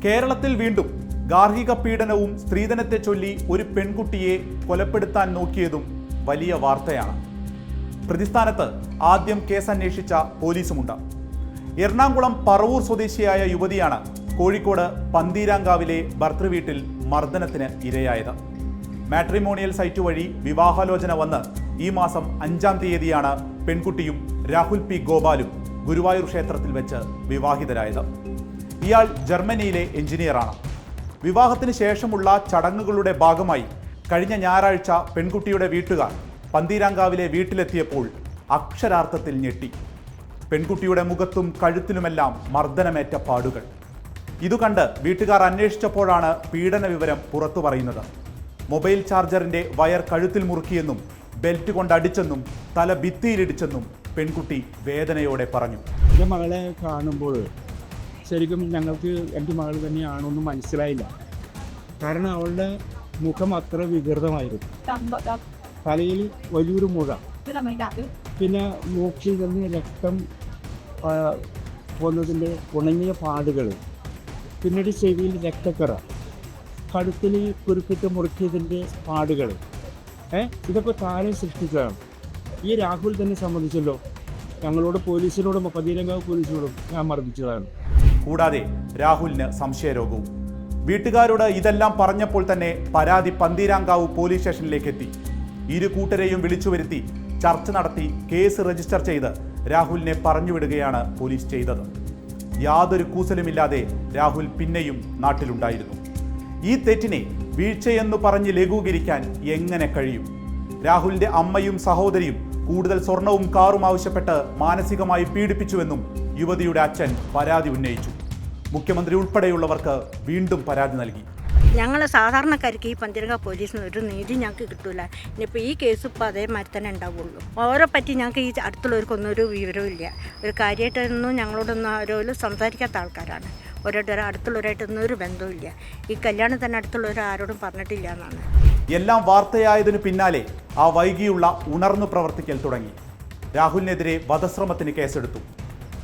കേരളത്തിൽ വീണ്ടും ഗാർഹിക പീഡനവും സ്ത്രീധനത്തെ ചൊല്ലി ഒരു പെൺകുട്ടിയെ കൊലപ്പെടുത്താൻ നോക്കിയതും വലിയ വാർത്തയാണ്. പ്രതിസ്ഥാനത്ത് ആദ്യം കേസ് അന്വേഷിച്ച പോലീസുമുണ്ട്. എറണാകുളം പറവൂർ സ്വദേശിയായ യുവതിയാണ് കോഴിക്കോട് പന്തീരാങ്കാവിലെ ഭർതൃവീട്ടിൽ മർദ്ദനത്തിന് ഇരയായത്. മാട്രിമോണിയൽ സൈറ്റ് വഴി വിവാഹാലോചന വന്ന് ഈ മാസം 5-ാം തീയതിയാണ് പെൺകുട്ടിയും രാഹുൽ പി ഗോപാലും ഗുരുവായൂർ ക്ഷേത്രത്തിൽ വെച്ച് വിവാഹിതരായത്. ഇയാൾ ജർമ്മനിയിലെ എഞ്ചിനീയറാണ്. വിവാഹത്തിന് ശേഷമുള്ള ചടങ്ങുകളുടെ ഭാഗമായി കഴിഞ്ഞ ഞായറാഴ്ച പെൺകുട്ടിയുടെ വീട്ടുകാർ പന്തീരാങ്കാവിലെ വീട്ടിലെത്തിയപ്പോൾ അക്ഷരാർത്ഥത്തിൽ ഞെട്ടി. പെൺകുട്ടിയുടെ മുഖത്തും കഴുത്തിലുമെല്ലാം മർദ്ദനമേറ്റ പാടുകൾ. ഇതുകണ്ട് വീട്ടുകാർ അന്വേഷിച്ചപ്പോഴാണ് പീഡന വിവരം പുറത്തു പറയുന്നത്. മൊബൈൽ ചാർജറിന്റെ വയർ കഴുത്തിൽ മുറുക്കിയെന്നും ബെൽറ്റ് കൊണ്ടടിച്ചെന്നും തല ഭിത്തിയിലിടിച്ചെന്നും പെൺകുട്ടി വേദനയോടെ പറഞ്ഞു. എൻ്റെ മകളെ കാണുമ്പോൾ ശരിക്കും ഞങ്ങൾക്ക് എൻ്റെ മകൾ തന്നെയാണോന്നും മനസ്സിലായില്ല. കാരണം അവളുടെ മുഖം അത്ര വികൃതമായിരുന്നു. തലയിൽ വലിയൊരു മുഴ, പിന്നെ മൂക്കിൽ നിന്ന് രക്തം പോകുന്നതിൻ്റെ ഉണങ്ങിയ പാടുകൾ, പിന്നീട് ചെവിയിൽ രക്തക്കറ, കഴുത്തിൽ കുരുക്കിട്ട് മുറുക്കിയതിൻ്റെ പാടുകൾ. ഇതൊക്കെ താരം സൃഷ്ടിച്ചതാണ്. ഈ രാഹുൽ തന്നെ സമ്മതിച്ചല്ലോ, ഞങ്ങളോട് പോലീസിനോടും പന്തീരാങ്കാവ് പോലീസിനോടും ഞാൻ മർദ്ദിച്ചതാണ്. കൂടാതെ രാഹുലിന് സംശയരോഗവും. വീട്ടുകാരോട് ഇതെല്ലാം പറഞ്ഞപ്പോൾ തന്നെ പരാതി പന്തീരാങ്കാവ് പോലീസ് സ്റ്റേഷനിലേക്ക് എത്തി. ഇരു കൂട്ടരെയും വിളിച്ചു വരുത്തി ചർച്ച നടത്തി കേസ് രജിസ്റ്റർ ചെയ്ത് രാഹുലിനെ പറഞ്ഞുവിടുകയാണ് പോലീസ് ചെയ്തത്. യാതൊരു കൂസലുമില്ലാതെ രാഹുൽ പിന്നെയും നാട്ടിലുണ്ടായിരുന്നു. ഈ തെറ്റിനെ വീഴ്ചയെന്ന് പറഞ്ഞ് ലഘൂകരിക്കാൻ എങ്ങനെ കഴിയും? രാഹുലിന്റെ അമ്മയും സഹോദരിയും കൂടുതൽ സ്വർണവും കാറും ആവശ്യപ്പെട്ട് മാനസികമായി പീഡിപ്പിച്ചുവെന്നും യുവതിയുടെ അച്ഛൻ പരാതി ഉന്നയിച്ചു. മുഖ്യമന്ത്രി ഉൾപ്പെടെയുള്ളവർക്ക് വീണ്ടും പരാതി നൽകി. ഞങ്ങൾ സാധാരണക്കാർക്ക് ഈ പന്തീരാങ്കാവ് പോലീസിന് ഒരു നീതി ഞങ്ങൾക്ക് കിട്ടൂല. ഇനിയിപ്പോൾ ഈ കേസ് ഇപ്പോൾ അതേമാതിരി തന്നെ ഉണ്ടാവുള്ളൂ. ഓരോ പറ്റി ഞങ്ങൾക്ക് ഈ അടുത്തുള്ളവർക്കൊന്നും ഒരു വിവരവും ഇല്ല. ഒരു കാര്യമായിട്ടൊന്നും ഞങ്ങളോടൊന്നും ആരോലും സംസാരിക്കാത്ത ആൾക്കാരാണ്. ഓരോരുത്തരും അടുത്തുള്ളവരായിട്ടൊന്നും ഒരു ബന്ധവും ഇല്ല. ഈ കല്യാണം തന്നെ അടുത്തുള്ളവർ ആരോടും പറഞ്ഞിട്ടില്ല എന്നാണ്. എല്ലാം വാർത്തയായതിനു പിന്നാലെ ആ വൈകിയുള്ള ഉണർന്നു പ്രവർത്തിക്കൽ തുടങ്ങി. രാഹുലിനെതിരെ വധശ്രമത്തിന് കേസെടുത്തു.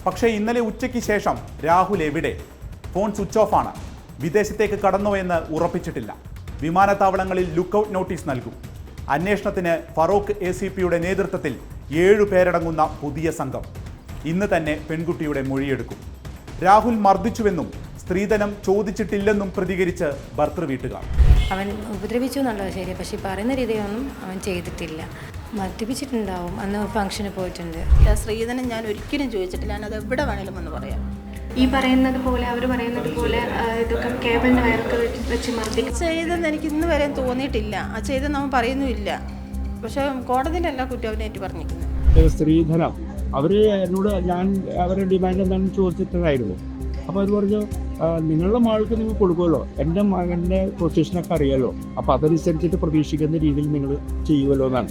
പക്ഷേ ഇന്നലെ ഉച്ചയ്ക്ക് ശേഷം രാഹുൽ എവിടെ? ഫോൺ സ്വിച്ച് ഓഫ് ആണ്. വിദേശത്തേക്ക് കടന്നോ എന്ന് ഉറപ്പിച്ചിട്ടില്ല. വിമാനത്താവളങ്ങളിൽ ലുക്കൌട്ട് നോട്ടീസ് നൽകും. അന്വേഷണത്തിന് ഫറൂഖ് ACPയുടെ നേതൃത്വത്തിൽ 7 പേരടങ്ങുന്ന പുതിയ സംഘം ഇന്ന് തന്നെ പെൺകുട്ടിയുടെ മൊഴിയെടുക്കും. രാഹുൽ മർദ്ദിച്ചുവെന്നും സ്ത്രീധനം ചോദിച്ചിട്ടില്ലെന്നും പ്രതികരിച്ച് ഭർതൃവീട്ടുകാർ. അവൻ ഉപദ്രവിച്ചു എന്നുള്ളത് ശരി, പക്ഷേ പറയുന്ന രീതിയൊന്നും അവൻ ചെയ്തിട്ടില്ല. മദ്യപിച്ചിട്ടുണ്ടാവും, അന്ന് ഫംഗ്ഷന് പോയിട്ടുണ്ട്. സ്ത്രീധനം ഞാൻ ഒരിക്കലും ചോദിച്ചിട്ടില്ല. ഞാനത് എവിടെ വേണേലും എന്ന് പറയാം. ഈ പറയുന്നത് പോലെ അവർ പറയുന്നത് പോലെ ഇതൊക്കെ കേബിളിൻ്റെ വയറൊക്കെ വെച്ച് മർദ്ദിക്കും ചെയ്തെന്ന് എനിക്ക് ഇന്ന് വരെ തോന്നിയിട്ടില്ല. ആ ചെയ്തെന്ന് അവൻ പറയുന്നുമില്ല. പക്ഷെ കോടതിയിലല്ല കുറ്റം അവനേറ്റ് പറഞ്ഞിരിക്കുന്നത്. സ്ത്രീധനം അവർ എന്നോട് ഞാൻ അവരുടെ ഡിമാൻഡ് എന്താണെന്ന് ചോദിച്ചിട്ടുണ്ടായിരുന്നു. അപ്പോൾ അവർ പറഞ്ഞു, നിങ്ങളുടെ മകൾക്ക് നിങ്ങൾ കൊടുക്കുമല്ലോ, എൻ്റെ മകൻ്റെ പൊസിഷനൊക്കെ അറിയാമല്ലോ, അപ്പോൾ അതനുസരിച്ചിട്ട് പ്രതീക്ഷിക്കുന്ന രീതിയിൽ നിങ്ങൾ ചെയ്യുമല്ലോ എന്നാണ്.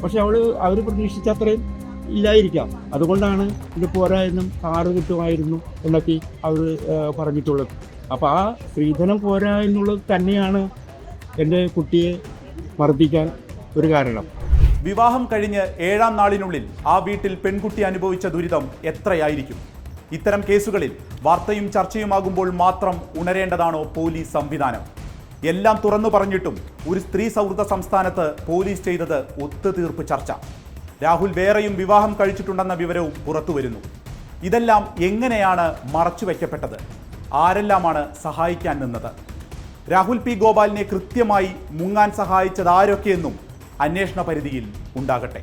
പക്ഷെ അവർ പ്രതീക്ഷിച്ച അത്രയും ഇല്ലായിരിക്കാം. അതുകൊണ്ടാണ് ഇത് പോരായെന്നും കാറ് കിട്ടുമായിരുന്നു എന്നൊക്കെ അവർ പറഞ്ഞിട്ടുള്ളത്. അപ്പോൾ ആ സ്ത്രീധനം പോരാ എന്നുള്ളത് തന്നെയാണ് എൻ്റെ കുട്ടിയെ മർദ്ദിക്കാൻ ഒരു കാരണം. വിവാഹം കഴിഞ്ഞ് 7-ാം നാളിനുള്ളിൽ ആ വീട്ടിൽ പെൺകുട്ടി അനുഭവിച്ച ദുരിതം എത്രയായിരിക്കും? ഇത്തരം കേസുകളിൽ വാർത്തയും ചർച്ചയുമാകുമ്പോൾ മാത്രം ഉണരേണ്ടതാണോ പോലീസ് സംവിധാനം? എല്ലാം തുറന്നു പറഞ്ഞിട്ടും ഒരു സ്ത്രീ സൗഹൃദ സംസ്ഥാനത്ത് പോലീസ് ചെയ്തത് ഒത്തുതീർപ്പ് ചർച്ച. രാഹുൽ വേറെയും വിവാഹം കഴിച്ചിട്ടുണ്ടെന്ന വിവരവും പുറത്തു വരുന്നു. ഇതെല്ലാം എങ്ങനെയാണ് മറച്ചുവെക്കപ്പെട്ടത്? ആരെല്ലാമാണ് സഹായിക്കാൻ നിന്നത്? രാഹുൽ പി ഗോപാലിനെ കൃത്യമായി മുങ്ങാൻ സഹായിച്ചത് ആരൊക്കെയെന്നും അന്വേഷണ പരിധിയിൽ ഉണ്ടാകട്ടെ.